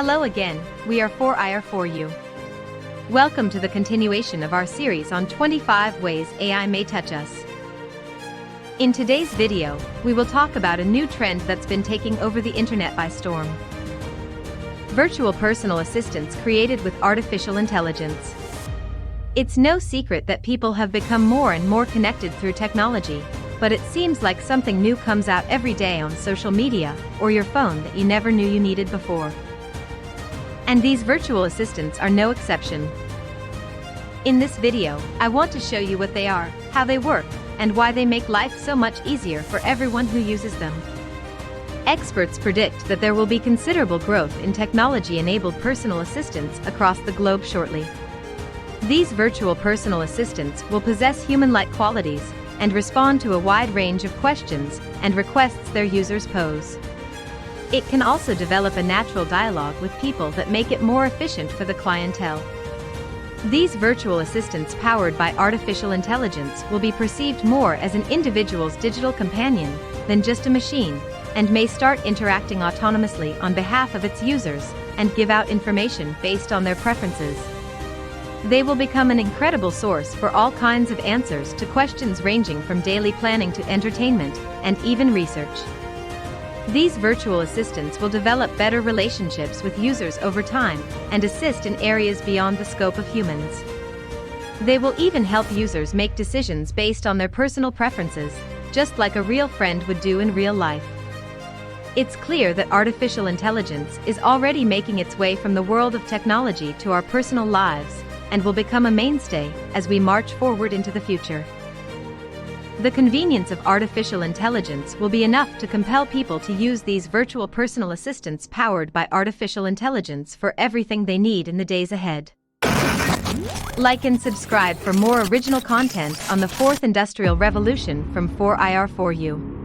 Hello again, we are 4IR4U. Welcome to the continuation of our series on 25 ways AI may touch us. In today's video, we will talk about a new trend that's been taking over the internet by storm. Virtual personal assistants created with artificial intelligence. It's no secret that people have become more and more connected through technology, but it seems like something new comes out every day on social media or your phone that you never knew you needed before. And these virtual assistants are no exception. In this video, I want to show you what they are, how they work, and why they make life so much easier for everyone who uses them. Experts predict that there will be considerable growth in technology-enabled personal assistants across the globe shortly. These virtual personal assistants will possess human-like qualities and respond to a wide range of questions and requests their users pose. It can also develop a natural dialogue with people that make it more efficient for the clientele. These virtual assistants powered by artificial intelligence will be perceived more as an individual's digital companion than just a machine, and may start interacting autonomously on behalf of its users and give out information based on their preferences. They will become an incredible source for all kinds of answers to questions ranging from daily planning to entertainment and even research. These virtual assistants will develop better relationships with users over time and assist in areas beyond the scope of humans. They will even help users make decisions based on their personal preferences, just like a real friend would do in real life. It's clear that artificial intelligence is already making its way from the world of technology to our personal lives, and will become a mainstay as we march forward into the future. The convenience of artificial intelligence will be enough to compel people to use these virtual personal assistants powered by artificial intelligence for everything they need in the days ahead. Like and subscribe for more original content on the fourth industrial revolution from 4IR4U.